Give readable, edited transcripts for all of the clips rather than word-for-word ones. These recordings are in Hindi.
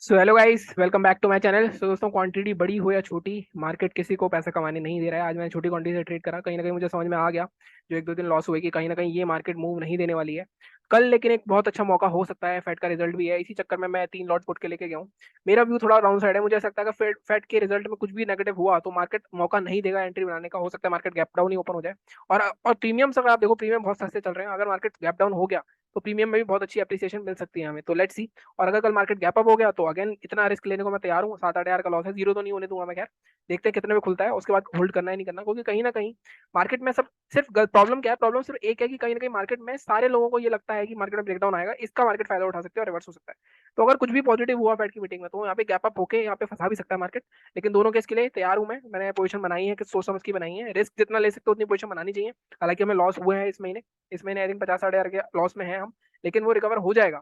So hello guys, welcome back to my channel. So दोस्तों, क्वांटिटी बड़ी हो या छोटी, मार्केट किसी को पैसा कमाने नहीं दे रहा है। आज मैंने छोटी क्वांटिटी से ट्रेड करा, कहीं ना कहीं मुझे समझ में आ गया जो एक दो दिन लॉस हुए कि कहीं ना कहीं ये मार्केट मूव नहीं देने वाली है कल। लेकिन एक बहुत अच्छा मौका हो सकता है, फेड का रिजल्ट भी है, इसी चक्कर में मैं 3 लॉट पुट के लेके गया हूँ। मेरा व्यू थोड़ा डाउन साइड है, मुझे ऐसा लगता है कि फेड के रिजल्ट में कुछ भी नेगेटिव हुआ तो मार्केट मौका नहीं देगा एंट्री बनाने का। हो सकता है मार्केट गैप डाउन ही ओपन हो जाए। और प्रीमियम अगर आप देखो, प्रीमियम बहुत सस्ते चल रहे हैं। अगर मार्केट गैप डाउन हो गया तो प्रीमियम में भी बहुत अच्छी एप्रिसिएशन मिल सकती है हमें, तो लेट्स सी। और अगर कल मार्केट गैप अप हो गया तो अगेन इतना रिस्क लेने को मैं तैयार हूँ। 7-8 हज़ार का लॉस है, जीरो तो नहीं होने दूंगा मैं। खैर, देखते हैं कितने में खुलता है, उसके बाद होल्ड करना है नहीं करना, क्योंकि कहीं ना कहीं मार्केट में सब सिर्फ प्रॉब्लम क्या है, प्रॉब्लम सिर्फ एक है कि कहीं ना कहीं मार्केट में सारे लोगों को ये लगता है कि मार्केट में ब्रेकडाउन आएगा, इसका मार्केट फायदा उठा सकते हैं और रिवर्स हो सकता है। तो अगर कुछ भी पॉजिटिव हुआ फेड की मीटिंग में तो यहाँ पे गैप अप होके यहाँ पे फंसा भी सकता है मार्केट। लेकिन दोनों केस के लिए तैयार हूँ मैं। मैंने पोजीशन बनाई है कि सोच समझ की बनाई है, रिस्क जितना ले सकते हो उतनी पोजीशन बनानी चाहिए। हालांकि हमें लॉस हुए हैं इस महीने आई थिंक 50-60 हज़ार के लॉस में है हम, लेकिन वो रिकवर हो जाएगा।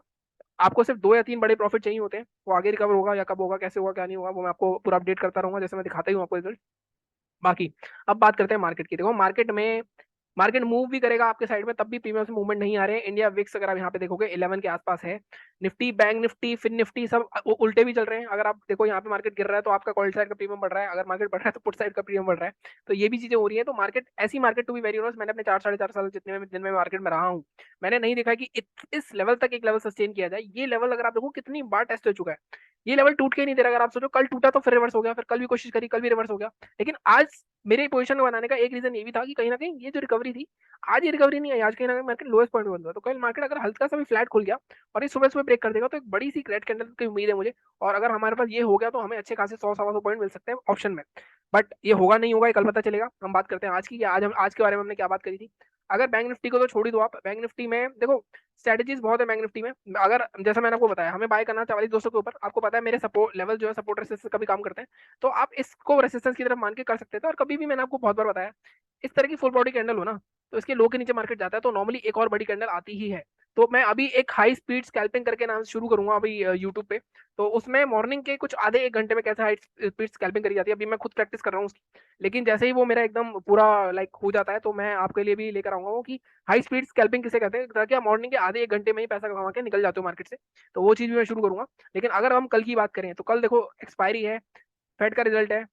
आपको सिर्फ 2 या 3 बड़े प्रॉफिट चाहिए होते हैं, वो आगे रिकवर होगा या कब होगा, कैसे होगा, क्या नहीं होगा, वो मैं आपको पूरा अपडेट करता रहूंगा, जैसे मैं दिखाता ही हूँ आपको रिजल्ट। बाकी अब बात करते हैं मार्केट की। देखो, मार्केट मूव भी करेगा आपके साइड में, तब भी प्रीमियम से मूवमेंट नहीं आ रहे हैं। इंडिया विक्स अगर आप यहाँ पे देखोगे 11 के आसपास है। Nifty, bank Nifty, fin Nifty सब उल्टे भी चल रहे हैं। अगर आप देखो यहाँ पे मार्केट गिर रहा है तो आपका कॉल साइड का प्रीमियम बढ़ रहा है, अगर मार्केट बढ़ रहा है तो पुट साइड का प्रीमियम बढ़ रहा है। तो ये भी चीजें हो रही है। तो मार्केट ऐसी market to be very honest, मैंने अपने 4 साढ़े 4 साल जितने में दिन में मार्केट में रहा हूँ, मैंने नहीं देखा कि इस लेवल तक एक लेवल सस्टेन किया जाए। ये लेवल अगर आप देखो कितनी बार टेस्ट हो चुका है, ये लेवल टूट के ही नहीं दे रहा। अगर आप सोचो कल टूटा तो फिर रिवर्स हो गया, फिर कल भी कोशिश करी, कल भी रिवर्स हो गया। लेकिन आज मेरे पोजीशन बनाने का एक रीजन ये भी था कि कहीं ना कहीं ये जो रिकवरी थी, आज ये रिकवरी नहीं आई, आज कहीं ना कहीं मार्केट लोएस्ट पॉइंट बंद हुआ। तो कल मार्केट अगर हल्का सा भी फ्लैट खुल गया और ये सुबह सुबह ब्रेक कर देगा तो एक बड़ी सी रेड कैंडल की उम्मीद है मुझे। और अगर हमारे पास ये हो गया तो हमें अच्छे खासे 100 सवा 100 पॉइंट मिल सकते हैं ऑप्शन में। बट ये होगा नहीं होगा ये कल पता चलेगा। हम बात करते हैं आज की, कि आज के बारे में हमने क्या बात करी थी। अगर बैंक निफ्टी को तो छोड़ ही दो आप, बैंक निफ्टी में देखो स्ट्रेटेजीज बहुत है बैंक निफ्टी में। अगर जैसा मैंने आपको बताया, हमें बाय करना 44,200 के ऊपर, आपको पता है मेरे सपोर्ट लेवल जो है, सपोर्ट रेसिस्टेंस का भी काम करते हैं। तो आप इसको रेसिस्टेंस की तरफ मान के कर सकते थे। और कभी भी मैंने आपको बहुत बार बताया, इस तरह की फुल बॉडी कैंडल हो ना, तो इसके लो के नीचे मार्केट जाता है तो नॉर्मली एक और बड़ी कैंडल आती ही है। तो मैं अभी एक हाई स्पीड स्कैल्पिंग करके नाम शुरू करूंगा अभी यूट्यूब पे। तो उसमें मॉर्निंग के कुछ आधे एक घंटे में कैसे हाई स्पीड स्कैल्पिंग करी जाती है, अभी मैं खुद प्रैक्टिस कर रहा हूँ उसकी। लेकिन जैसे ही वो मेरा एकदम पूरा लाइक हो जाता है तो मैं आपके लिए भी लेकर आऊंगा वो, कि हाई स्पीड स्कैल्पिंग किसे कहते हैं, ताकि आप मॉर्निंग के आधे एक घंटे में ही पैसा कमा के निकल जाते हो मार्केट से। तो वो चीज भी मैं शुरू करूंगा। लेकिन अगर हम कल की बात करें तो कल देखो एक्सपायरी है, फेड का रिजल्ट है,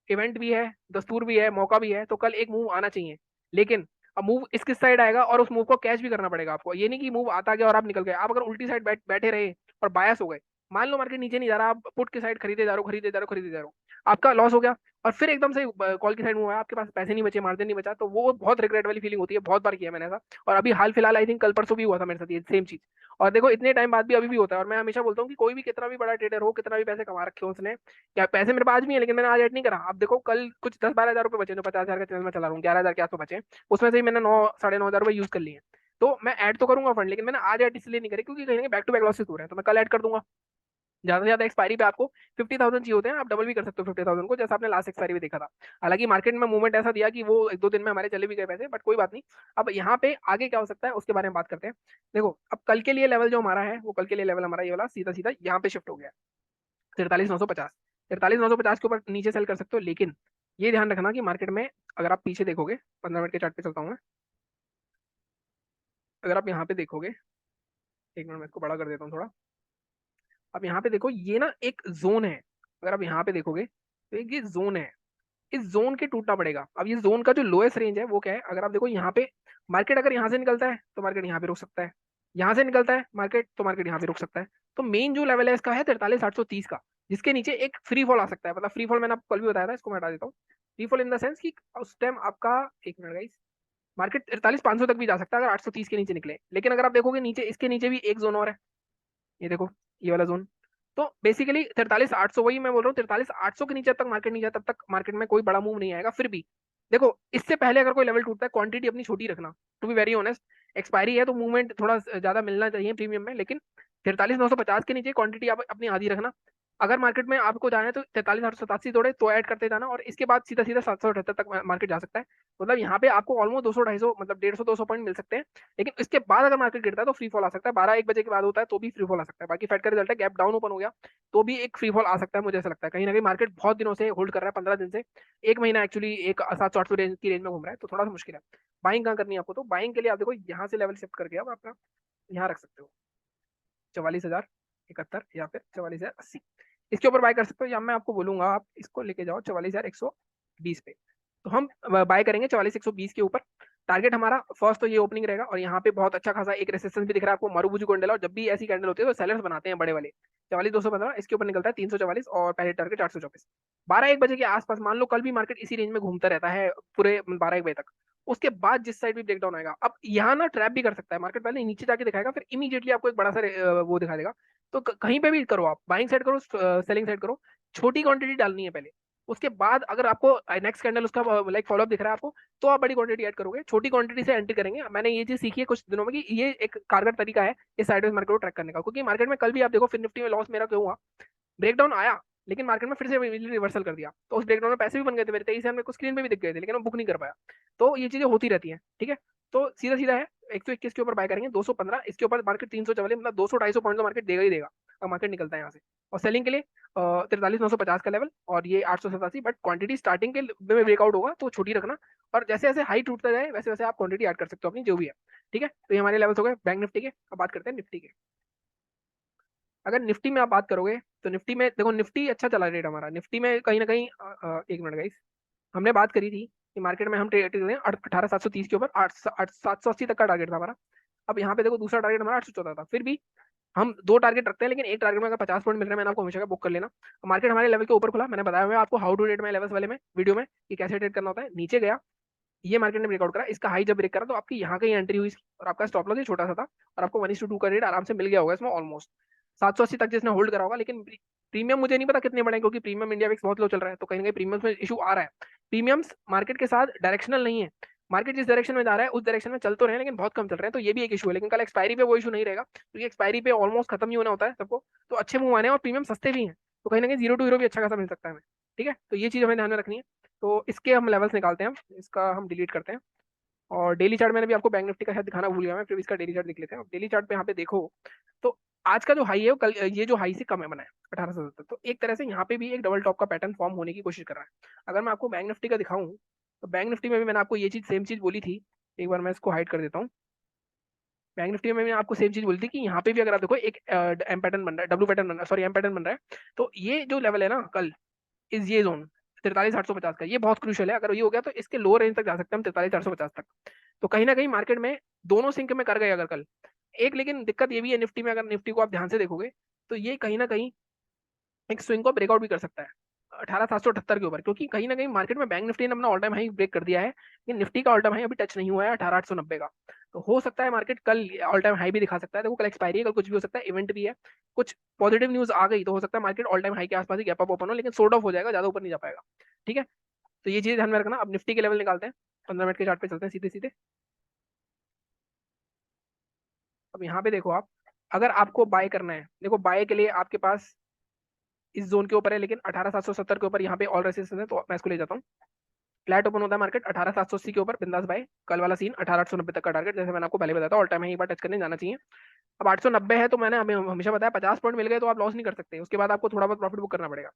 इवेंट भी है, दस्तूर भी है, मौका भी है, तो कल एक मूव आना चाहिए। लेकिन अब मूव इस किस साइड आएगा और उस मूव को कैच भी करना पड़ेगा आपको। ये नहीं कि मूव आता गया और आप निकल गए। आप अगर उल्टी साइड बैठे रहे और बायस हो गए, मान लो मार्केट नीचे नहीं जा रहा, आप पुट की साइड खरीदे जा रहे हो, खरीदे जा रहे हो, खरीदे जा रहे हो, आपका लॉस हो गया। और फिर एकदम से कॉल की साइड मूव आया, आपके पास पैसे नहीं बचे, मार्जिन नहीं बचा, तो वो बहुत रिग्रेट वाली फीलिंग होती है। बहुत बार किया मैंने ऐसा। और अभी हाल फिलहाल आई थिंक कल परसों भी हुआ था मेरे साथ ये सेम चीज। और देखो इतने टाइम बाद भी अभी भी होता है। और मैं हमेशा बोलता हूँ कि कोई भी कितना भी बड़ा ट्रेडर हो, कितना भी पैसे कमा रखे हो उसने, क्या पैसे मेरे पास भी है लेकिन मैंने आज ऐड नहीं करा। अब देखो कल कुछ 10-12 हज़ार रुपए बचे, जो 50 हज़ार का चैनल में चला रहा हूँ, 11 हज़ार के आसपास बचे हैं, उसमें से ही मैंने 9-9.5 हज़ार रुपए यूज कर लिए हैं। तो मैं ऐड तो करूंगा फंड, लेकिन मैंने आज ऐड इसलिए नहीं करी क्योंकि कहीं बैक टू बैक लॉसेस हो रहे हैं, तो मैं कल ऐड कर दूंगा। ज्यादा से ज्यादा एक्सपायरी पे आपको 50,000 चाहिए होते हैं, आप डबल भी कर सकते हो 50,000 को, जैसा आपने लास्ट एक्सपायरी में देखा था। हालांकि मार्केट में मूवमेंट ऐसा दिया कि वो एक दो दिन में हमारे चले भी गए पैसे, बट कोई बात नहीं। अब यहाँ पे आगे क्या हो सकता है उसके बारे में बात करते हैं। देखो अब कल के लिए लेवल जो हमारा है, वो कल के लिए लेवल हमारा ये वाला सीधा सीधा यहाँ पे शिफ्ट हो गया, 43,950। 43,950 के ऊपर नीचे सेल कर सकते हो। लेकिन ये ध्यान रखना कि मार्केट में अगर आप पीछे देखोगे, 15 मिनट के चार्ट पे चलता हूँ मैं, अगर आप यहाँ पे देखोगे, एक मिनट मैं इसको बड़ा कर देता हूँ थोड़ा। अब यहाँ पे देखो ये ना एक जोन है, अगर आप यहाँ पे देखोगे तो एक ये जोन है, इस जोन के टूटना पड़ेगा। अब ये जोन का जो लोएस्ट रेंज है वो क्या है, अगर आप देखो यहाँ पे, मार्केट अगर यहाँ से निकलता है तो मार्केट यहाँ पे रुक सकता है, यहाँ से निकलता है मार्केट तो मार्केट यहाँ पे रुक सकता है। तो मेन जो लेवल है इसका है 43,830 का, जिसके नीचे एक फ्री फॉल आ सकता है। मतलब फ्री फॉल मैंने आपको कल भी बताया था, इसको मैं हटा देता हूँ। Free fall in the sense कि उस टाइम आपका, एक मिनट गाइस, मार्केट 43,500 तक भी जा सकता है अगर 830 के नीचे निकले। लेकिन अगर आप देखोगे नीचे, इसके नीचे भी एक जोन और है, ये देखो, ये वाला जोन। तो बेसिकली 43,800, वही मैं बोल रहा हूँ, 43,800 के नीचे तक मार्केट नहीं जाए तब तक मार्केट में कोई बड़ा मूव नहीं आएगा। फिर भी देखो इससे पहले अगर कोई लेवल टूटता है, क्वांटिटी अपनी छोटी रखना, to be very honest. Expiry है तो मूवमेंट थोड़ा ज्यादा मिलना चाहिए प्रीमियम में, लेकिन 43,950 के नीचे क्वांटिटी आप अपनी आधी रखना। अगर मार्केट में आपको जाना है तो 43,887 तोड़े तो ऐड करते जाना, और इसके बाद सीधा सीधा 778 तक मार्केट जा सकता है। मतलब यहाँ पे आपको ऑलमोस्ट 200-250, मतलब 150-200 पॉइंट मिल सकते हैं। लेकिन इसके बाद अगर मार्केट गिरता है तो फ्री फॉल आ सकता है, 12-1 बजे के बाद होता है तो भी फ्री फॉल आ सकता है। बाकी फेड का रिजल्ट है, गैप डाउन ओपन हो गया तो भी एक फ्री फॉल आ सकता है। मुझे ऐसा लगता है कहीं ना कहीं मार्केट बहुत दिनों से होल्ड कर रहा है, 15 दिन से, एक महीना एक्चुअली, एक 700-800 रेंज की रेंज में घूम रहा है, तो थोड़ा सा मुश्किल है। बाइंग कहाँ करनी है आपको, तो बाइंग के लिए आप देखो यहाँ से लेवल शिफ्ट करके आप अपना यहाँ रख सकते हो, 44,071 या फिर 44,080। इसके ऊपर बाय कर सकते हो, या मैं आपको बोलूंगा आप इसको लेके जाओ 44,120 पे। तो हम बाय करेंगे 44,120 के ऊपर। टारगेट हमारा फर्स्ट तो ये ओपनिंग रहेगा, और यहाँ पे बहुत अच्छा खासा एक रेसिस्टेंस भी दिख रहा है आपको, मारुबुजू कैंडल, और जब भी ऐसी कैंडल होती है तो सेलर्स बनाते हैं बड़े वाले। 44,215 इसके ऊपर निकलता है 344, और पहले टारगेट 824। 12-1 बजे के आसपास मान लो कल भी मार्केट इसी रेंज में घूमता रहता है पूरे 12-1 बजे तक। उसके बाद जिस साइड भी ब्रेकडाउन आएगा, अब यहाँ ना ट्रैप भी कर सकता है मार्केट, पहले नीचे जाके दिखाएगा, फिर इमीडिएटली आपको एक बड़ा सा वो दिखा देगा। तो कहीं पे भी करो, आप बाइंग साइड करो, सेलिंग साइड करो, छोटी क्वांटिटी डालनी है पहले। उसके बाद अगर आपको नेक्स्ट कैंडल उसका लाइक फॉलोअप दिख रहा है आपको, तो आप बड़ी क्वांटिटी ऐड करोगे। छोटी क्वांटिटी से एंट्री करेंगे। मैंने ये चीज सीखी है कुछ दिनों में कि ये एक कारगर तरीका है इस साइडवेज मार्केट को ट्रैक करने का, क्योंकि मार्केट में कल भी आप देखो फिर निफ्टी में लॉस मेरा क्यों हुआ। ब्रेकडाउन आया, लेकिन मार्केट में फिर से रिवर्सल कर दिया, तो उस ब्रेकडाउन में पैसे भी बन गए थे मेरे 23,000 मेरे को स्क्रीन पे भी दिख गए थे, लेकिन मैं बुक नहीं कर पाया। तो ये चीजें होती रहती हैं, ठीक है। तो सीधा सीधा है, 121 के ऊपर बाय करेंगे, 215 इसके ऊपर मार्केट 344, मतलब 200-250 पॉइंट तो मार्केट देगा ही देगा, और मार्केट निकलता है यहाँ से। और सेलिंग के लिए 43,950 का लेवल, और ये 887, बट क्वांटिटी स्टार्टिंग के में ब्रेकआउट होगा तो छोटी रखना, और जैसे जैसे हाई टूटता जाए वैसे वैसे आप क्वांटिटी ऐड कर सकते हो अपनी जो भी है, ठीक है। तो ये हमारे लेवल्स हो गए बैंक निफ्टी के। अब बात करते हैं निफ्टी के। अगर निफ्टी में आप बात करोगे, तो निफ्टी में देखो, निफ्टी अच्छा चला रेट हमारा, निफ्टी में कहीं ना कहीं एक मिनट गाइस, हमने बात करी थी कि मार्केट में हम ट्रेड करें 18,730 के ऊपर, 780 तक का टारगेट था हमारा। अब यहाँ पे देखो दूसरा टारगेट हमारा 814 था, फिर भी हम दो टारगेट रखते हैं, लेकिन एक टारगेट में अगर 50 पॉइंट मिल रहे हैं, मैंने आपको हमेशा का बुक कर लेना। मार्केट हमारे लेवल के ऊपर खुला, मैंने बताया हुआ है आपको how to trade my levels वाले में वीडियो में कि कैसे ट्रेड करना होता है। नीचे गया, ये मार्केट ने ब्रेकआउट करा, इसका हाई जब ब्रेक करा तो आपकी यहाँ कहीं एंट्री हुई इसकी, और आपका स्टॉप लॉस ये छोटा सा था, और आपको 1:2 का रेट आराम से मिल गया होगा इसमें ऑलमोस्ट 780 तक जिसने होल्ड करा होगा। लेकिन प्रीमियम मुझे नहीं पता कितने बढ़े, क्योंकि प्रीमियम इंडिया विक्स बहुत लो चल रहा है, तो कहीं ना कहीं प्रीमियम में इशू आ रहा है। प्रीमियम्स मार्केट के साथ डायरेक्शनल नहीं है, मार्केट जिस डायरेक्शन में जा रहा है उस डायरेक्शन में चल तो रहे हैं, लेकिन बहुत कम चल रहे हैं, तो ये भी एक इशू है। लेकिन कल एक्सपायरी पे वो इशू नहीं रहेगा, क्योंकि एक्सपायरी पे ऑलमोस्ट खत्म ही होना होता है सबको, तो अच्छे मूव आने हैं, और प्रीमियम सस्ते भी हैं, तो कहीं ना कहीं 0 to 0 भी अच्छा खासा मिल सकता है हमें, ठीक है। तो ये चीज़ हमें ध्यान में रखनी है। तो इसके हम लेवल्स निकालते हैं, इसका हम डिलीट करते हैं। और डेली चार्ट मैंने भी आपको बैंक निफ्टी का शायद दिखाना भूल गया मैं, फिर इसका डेली चार्ट देख लेते हैं। डेली चार्ट पे यहाँ पे देखो, तो आज का जो हाई है वो कल ये जो हाई से कम है बना है 1870, तो एक तरह से यहाँ पे भी एक डबल टॉप का पैटर्न फॉर्म होने की कोशिश कर रहा है। अगर मैं आपको बैंक निफ्टी का दिखाऊं, तो बैंक निफ्टी में भी मैंने आपको ये चीज सेम चीज बोली थी। एक बार मैं इसको हाइड कर देता हूँ। बैंक निफ्टी में मैंने आपको सेम चीज बोली थी कि यहाँ पे भी अगर आप देखो एक एम पैटर्न बन रहा है, डब्ल्यू पैटर्न बन रहा है, सॉरी एम पैटर्न बन रहा है। तो ये जो लेवल है ना कल, इस ये जोन 43,850 का, ये बहुत क्रूशियल है। अगर ये हो गया तो इसके लोअर रेंज तक जा सकते हैं हम, 43,450 तक। तो कहीं ना कहीं मार्केट में दोनों सिंक में कर गए अगर कल। एक लेकिन दिक्कत ये भी है निफ्टी में, अगर निफ्टी को आप ध्यान से देखोगे, तो ये कहीं ना कहीं एक स्विंग को ब्रेकआउट भी कर सकता है 18,778 के ऊपर, क्योंकि कहीं ना कहीं मार्केट में बैंक निफ्टी ने अपना ऑल टाइम हाई ब्रेक कर दिया है, लेकिन निफ्टी का ऑल टाइम हाई अभी टच नहीं हुआ है 18,890 का। तो हो सकता है मार्केट कल ऑल टाइम हाई भी दिखा सकता है। देखो कल एक्सपायरी है, कल कुछ भी हो सकता है, इवेंट भी है, कुछ पॉजिटिव न्यूज आ गई तो हो सकता है मार्केट ऑल टाइम हाई के आसपास ही गैप अप ओपन हो, लेकिन सोल्ड ऑफ हो जाएगा, ज्यादा ऊपर नहीं जा पाएगा, ठीक है। तो ये चीज ध्यान में रखना। अब निफ्टी के लेवल निकालते हैं, 15 मिनट के चार्ट पे चलते हैं सीधे सीधे। अब यहाँ पे देखो आप, अगर आपको बाय करना है, देखो बाय के लिए आपके पास इस जोन के ऊपर है, लेकिन 18,770 के ऊपर यहाँ पे ऑल रेसिस्टेंस है, तो मैं इसको ले जाता हूँ। फ्लैट ओपन होता है मार्केट 18,780 के ऊपर, बिंदास बाय। कल वाला सीन 18,890 तक का टारगेट, जैसे मैंने आपको पहले बताया था, ऑल टाइम एक बार टच करने जाना चाहिए। अब 890 है, तो मैंने हमें हमेशा बताया 50 पॉइंट मिल गए तो आप लॉस नहीं कर सकते, उसके बाद आपको थोड़ा बहुत प्रॉफिट बुक करना पड़ेगा।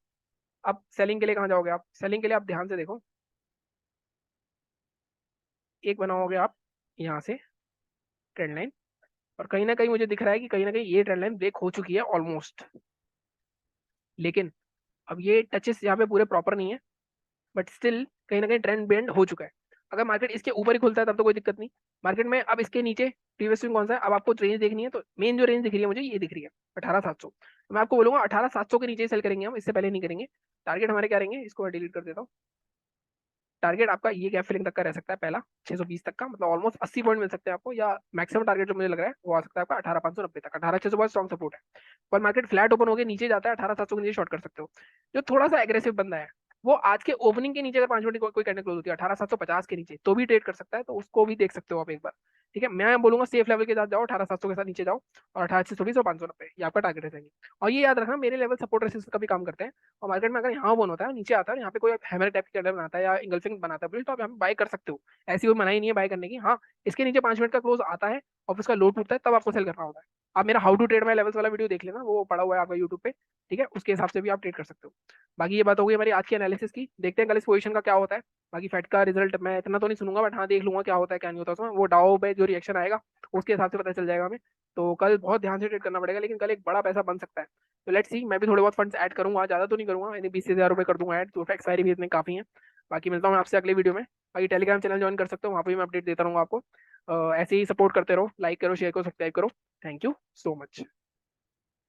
अब सेलिंग के लिए कहाँ जाओगे आप? सेलिंग के लिए आप ध्यान से देखो, एक बनाओगे आप यहाँ से ट्रेंड लाइन, और कहीं ना कहीं मुझे दिख रहा है कि कहीं ना कहीं ये ट्रेंड लाइन ब्रेक हो चुकी है ऑलमोस्ट, लेकिन अब ये टचेस यहाँ पे पूरे प्रॉपर नहीं है, बट स्टिल कहीं ना कहीं ट्रेंड बेंड हो चुका है। अगर मार्केट इसके ऊपर ही खुलता है तब तो कोई दिक्कत नहीं। मार्केट में अब इसके नीचे प्रीवियस स्विंग कौन सा है, अब आपको रेंज देखनी है, तो मेन जो रेंज दिख रही है मुझे ये दिख रही है 18,700। तो मैं आपको बोलूंगा 18,700 के नीचे सेल करेंगे हम, इससे पहले नहीं करेंगे। टारगेट हमारे क्या रहेंगे, इसको मैं डिलीट कर देता हूँ। टारगेट आपका ये गैप फिलिंग तक का रह सकता है पहला, 620 तक का, मतलब ऑलमोस्ट 80 पॉइंट मिल सकते हैं आपको, या मैक्सिमम टारगेट जो मुझे लग रहा है वो आ सकता है आपका 18,590 तक। 18,600 बहुत स्ट्रॉन्ग सपोर्ट है। पर मार्केट फ्लैट ओपन होकर नीचे जाता है 18,700 के नीचे शॉर्ट कर सकते हो। जो थोड़ा सा एग्रेसिव बंदा है, वो आज के ओपनिंग के नीचे अगर 5 मिनट कोई कैंडल क्लोज होती है 18,750 के नीचे, तो भी ट्रेड कर सकता है, तो उसको भी देख सकते हो आप एक बार, ठीक है। मैं बोलूंगा सेफ लेवल के साथ जाओ, 18,700 के साथ नीचे जाओ, और 18,620 और 590 ये आपका टारगेट रहेंगे। और ये याद रखना, मेरे लेवल सपोर्ट रेसिस्टेंस का भी काम करते हैं। और मार्केट में अगर यहाँ ओपन होता है नीचे आता है, यहाँ पे कोई हैमर टाइप की कैंडल बनाता है या इंगल्फिंग बनाता है, तो आप यहाँ पे बाय कर सकते हो, ऐसी कोई मनाही नहीं है बाय करने की। हाँ, इसके नीचे 5 मिनट का क्लोज आता है और उसका लो टूटता है, तब आपको सेल करना होता है। आप मेरा how to trade my levels वाला वीडियो देख लेना, वो पड़ा हुआ है आपका यूट्यूब पे, ठीक है, उसके हिसाब से भी आप ट्रेड कर सकते हो। बाकी ये बात हो गई हमारी आज की एनालिसिस की, देखते हैं कल इस पोजीशन का क्या होता है। बाकी फेड का रिजल्ट मैं इतना तो नहीं सुनूंगा, बट हाँ देख लूंगा क्या होता है क्या नहीं होता उसमें, वो डाओ पे जो रिएक्शन आएगा उसके हिसाब से पता चल जाएगा हमें। तो कल बहुत ध्यान से ट्रेड करना पड़ेगा, लेकिन कल एक बड़ा पैसा बन सकता है। तो लेट्स सी, मैं भी थोड़े बहुत फंड्स ऐड करूंगा, ज्यादा तो नहीं करूंगा, यानी 20,000 रुपये कर दूंगा ऐड, तो एक्सपायरी भी इतने काफी है। बाकी मिलता हूँ आपसे अगले वीडियो में। बाकी टेलीग्राम चैनल ज्वाइन कर सकते हो, वहाँ पे भी मैं अपडेट देता रहूंगा आपको। ऐसे ही सपोर्ट करते रहो, लाइक करो, शेयर करो, सब्सक्राइब करो। Thank you so much.